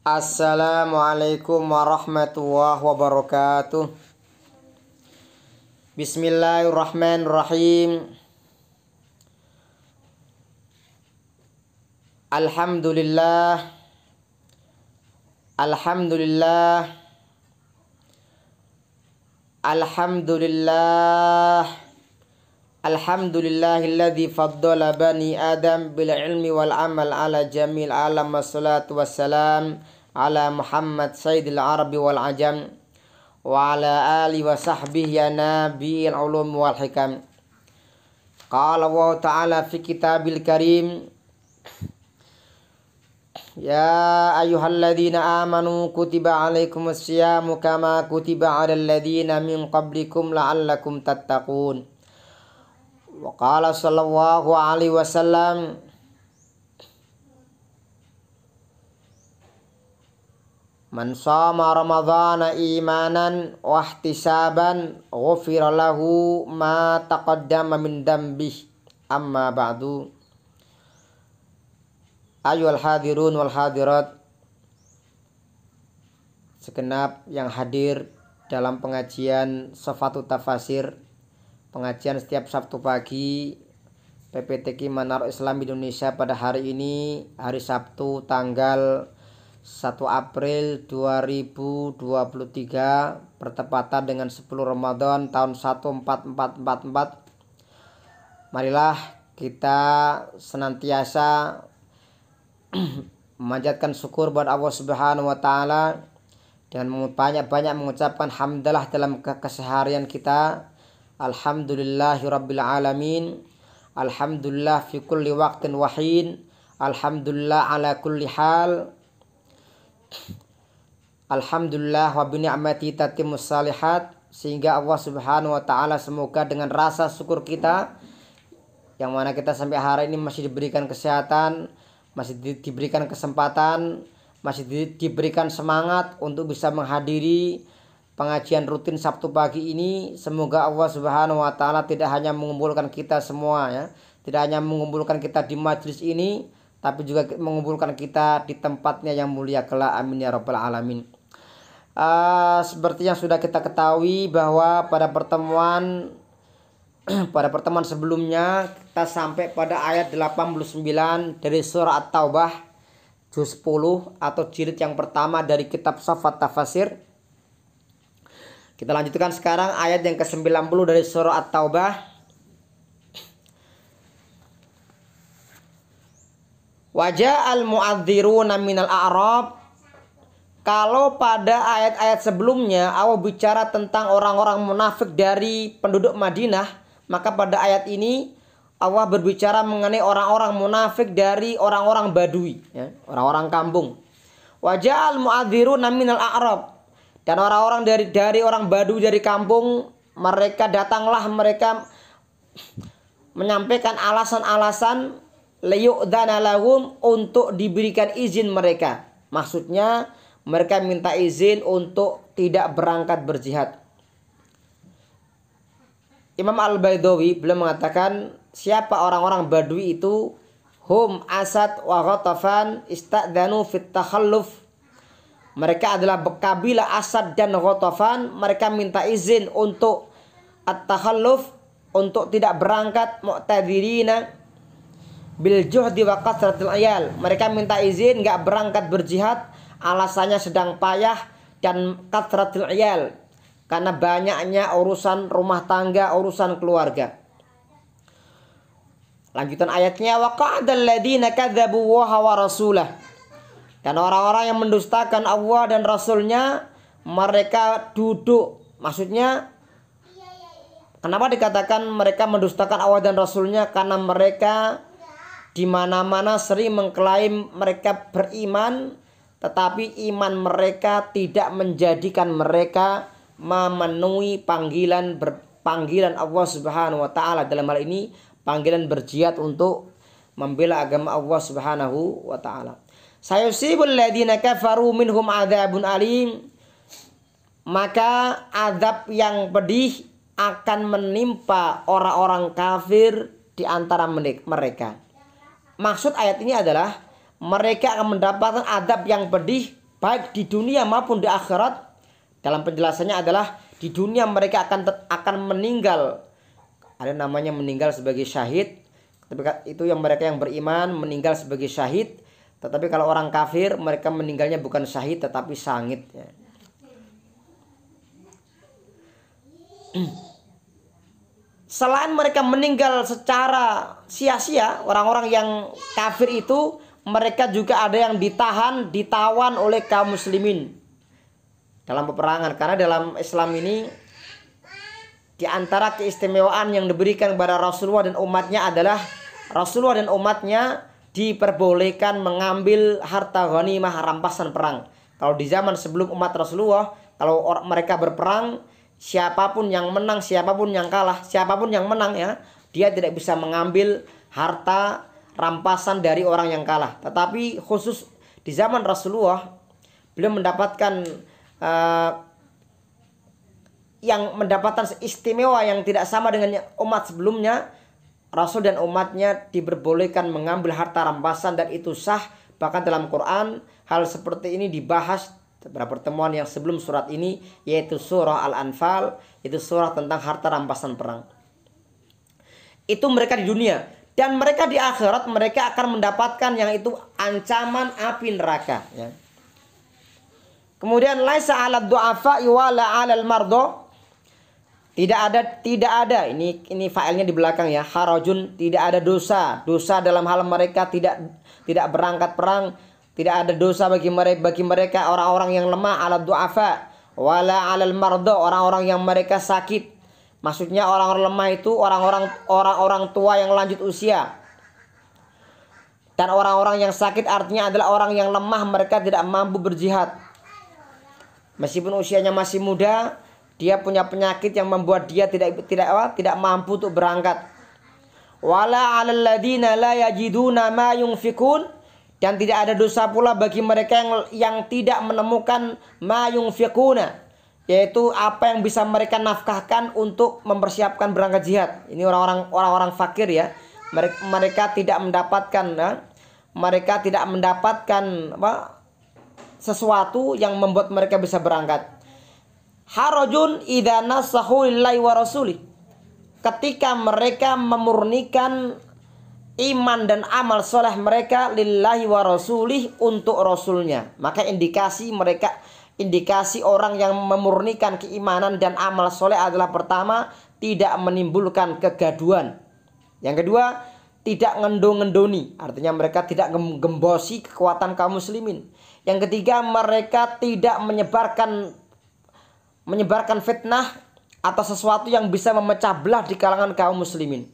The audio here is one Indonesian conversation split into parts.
Assalamualaikum warahmatullahi wabarakatuh. Bismillahirrahmanirrahim. Alhamdulillah. Alhamdulillah. Alhamdulillah. Alhamdulillahilladzi faddala bani Adam bil ilmi wal amal ala jamil alam wassalatu wassalam ala Muhammad sayyidil arabi wal ajam wa ala ali wa sahbihi ya nabiyil ulum wal hikam. Qala Allah ta'ala fi kitabil karim, ya ayyuhalladzina amanu kutiba alaikumus syiyamu kama kutiba alal ladzina min qablikum la'allakum tattaqun. Wa qala sallallahu alaihi wasallam, man shama ramadhana imanan wa ihtisaban ghufira lahu ma taqaddama min dambih. Amma ba'du. Ayyuhal hadirun wal hadirat, segenap yang hadir dalam pengajian Shafatut Tafasir, pengajian setiap Sabtu pagi PPTQ Manarul Islam Indonesia pada hari ini, hari Sabtu tanggal 1 April 2023 bertepatan dengan 10 Ramadan tahun 1444. Marilah kita senantiasa memanjatkan syukur buat Allah Subhanahu wa taala dan banyak-banyak mengucapkan hamdalah dalam keseharian kita. Alhamdulillahirabbil alamin. Alhamdulillah fi kulli waqtin wahin. Alhamdulillah ala kulli hal. Alhamdulillah wa bi ni'mati tatimmus salihat. Sehingga Allah Subhanahu wa taala semoga dengan rasa syukur kita yang mana kita sampai hari ini masih diberikan kesehatan, masih diberikan kesempatan, masih diberikan semangat untuk bisa menghadiri pengajian rutin Sabtu pagi ini. Semoga Allah Subhanahu wa taala tidak hanya mengumpulkan kita semua ya, tidak hanya mengumpulkan kita di majelis ini, tapi juga mengumpulkan kita di tempatnya yang mulia kelak. Amin ya rabbal alamin. Seperti yang sudah kita ketahui bahwa pada pertemuan sebelumnya kita sampai pada ayat 89 dari surah At-Taubah juz 10 atau jilid yang pertama dari kitab Shafat Tafasir. Kita lanjutkan sekarang ayat yang ke-90 dari surah At-Taubah. Waja'al mu'adziruna minal a'rab. Kalau pada ayat-ayat sebelumnya Allah bicara tentang orang-orang munafik dari penduduk Madinah, maka pada ayat ini Allah berbicara mengenai orang-orang munafik dari orang-orang Badui, ya, orang-orang kampung. Waja'al mu'adziruna minal a'rab. Dan orang-orang dari orang Badui dari kampung, mereka datanglah, mereka menyampaikan alasan-alasan liyu'dzana lahum, untuk diberikan izin mereka. Maksudnya mereka minta izin untuk tidak berangkat berjihad. Imam Al-Baidawi beliau mengatakan, siapa orang-orang Badui itu? Hum Asad wa Ghatafan ista'dzanu fit takhalluf. Mereka adalah kabilah Asad dan Ghatafan. Mereka minta izin untuk at-takhalluf, untuk tidak berangkat, mu'tadzirina bil juhdi wa kasratil ayal. Mereka minta izin enggak berangkat berjihad, alasannya sedang payah dan kasratil ayal, karena banyaknya urusan rumah tangga, urusan keluarga. Lanjutan ayatnya, wa qa'adal ladzina kadzdzabu Allaha wa rasulah. Dan orang-orang yang mendustakan Allah dan Rasulnya, mereka duduk. Maksudnya, kenapa dikatakan mereka mendustakan Allah dan Rasulnya? Karena mereka di mana-mana sering mengklaim mereka beriman, tetapi iman mereka tidak menjadikan mereka memenuhi panggilan Allah Subhanahu wa taala. Dalam hal ini panggilan berjihad untuk membela agama Allah Subhanahu wa taala. Sayusibul ladzina kafaru minhum adzabun alim. Maka azab yang pedih akan menimpa orang-orang kafir di antara mereka. Maksud ayat ini adalah mereka akan mendapatkan azab yang pedih baik di dunia maupun di akhirat. Dalam penjelasannya adalah di dunia mereka akan meninggal, ada namanya meninggal sebagai syahid. Itu yang mereka yang beriman meninggal sebagai syahid. Tetapi kalau orang kafir, mereka meninggalnya bukan syahid tetapi sangit ya. Selain mereka meninggal secara sia-sia, orang-orang yang kafir itu mereka juga ada yang ditawan oleh kaum muslimin dalam peperangan. Karena dalam Islam ini di antara keistimewaan yang diberikan kepada Rasulullah dan umatnya adalah Rasulullah dan umatnya diperbolehkan mengambil harta ghanimah rampasan perang. Kalau di zaman sebelum umat Rasulullah, kalau mereka berperang, siapapun yang menang, siapapun yang kalah, siapapun yang menang ya, dia tidak bisa mengambil harta rampasan dari orang yang kalah. Tetapi khusus di zaman Rasulullah, beliau mendapatkan istimewa yang tidak sama dengan umat sebelumnya. Rasul dan umatnya diperbolehkan mengambil harta rampasan dan itu sah. Bahkan dalam Quran hal seperti ini dibahas pada pertemuan yang sebelum surat ini, yaitu surah Al-Anfal, itu surah tentang harta rampasan perang. Itu mereka di dunia. Dan mereka di akhirat mereka akan mendapatkan yang itu ancaman api neraka ya. Kemudian laisa 'alad du'afa wala 'alal mardo. Tidak ada ini failnya di belakang ya. Harajun, tidak ada dosa dalam hal mereka tidak berangkat perang. Tidak ada dosa bagi mereka orang-orang yang lemah, 'alad du'afa wala 'alal mardo, orang-orang yang mereka sakit. Maksudnya orang-orang lemah itu orang-orang tua yang lanjut usia. Dan orang-orang yang sakit artinya adalah orang yang lemah, mereka tidak mampu berjihad. Meskipun usianya masih muda, dia punya penyakit yang membuat dia tidak mampu untuk berangkat. Wala 'alal ladina la yajiduna ma yunfikun, dan tidak ada dosa pula bagi mereka yang tidak menemukan ma yunfikuna, yaitu apa yang bisa mereka nafkahkan untuk mempersiapkan berangkat jihad. Ini orang-orang fakir ya. Mereka tidak mendapatkan sesuatu yang membuat mereka bisa berangkat. Harajun idza nasahu lillahi wa rasulih, ketika mereka memurnikan iman dan amal soleh mereka lillahi wa rasulih, untuk rasulnya, maka indikasi orang yang memurnikan keimanan dan amal soleh adalah pertama, tidak menimbulkan kegaduhan. Yang kedua, tidak ngendong-ngendoni, artinya mereka tidak gembosi kekuatan kaum muslimin. Yang ketiga, mereka tidak menyebarkan fitnah atau sesuatu yang bisa memecah belah di kalangan kaum muslimin.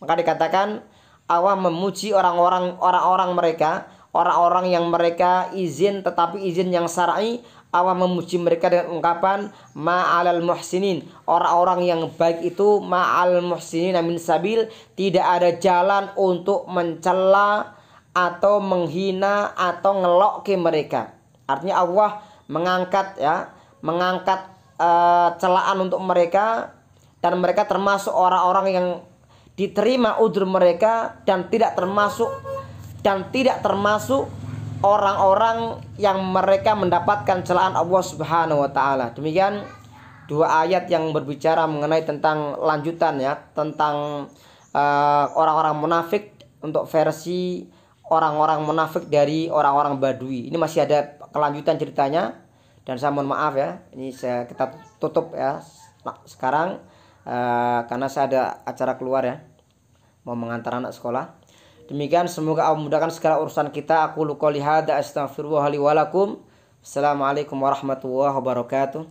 Maka dikatakan Allah memuji orang-orang mereka, orang-orang yang mereka izin tetapi izin yang syar'i. Allah memuji mereka dengan ungkapan ma'alal muhsinin, orang-orang yang baik itu ma'al muhsinin min sabil, tidak ada jalan untuk mencela atau menghina atau ngelok ke mereka. Artinya Allah mengangkat celaan untuk mereka, dan mereka termasuk orang-orang yang diterima udzur mereka, dan tidak termasuk orang-orang yang mereka mendapatkan celaan Allah Subhanahu wa taala. Demikian dua ayat yang berbicara mengenai tentang lanjutan ya, tentang orang-orang munafik untuk versi orang-orang munafik dari orang-orang Badui. Ini masih ada kelanjutan ceritanya, dan saya mohon maaf ya, ini kita tutup ya sekarang karena saya ada acara keluar ya, mau mengantar anak sekolah. Demikian, semoga Allah memudahkan segala urusan kita. Aku qouli hadza astaghfirullah li wa lakum. Assalamualaikum warahmatullahi wabarakatuh.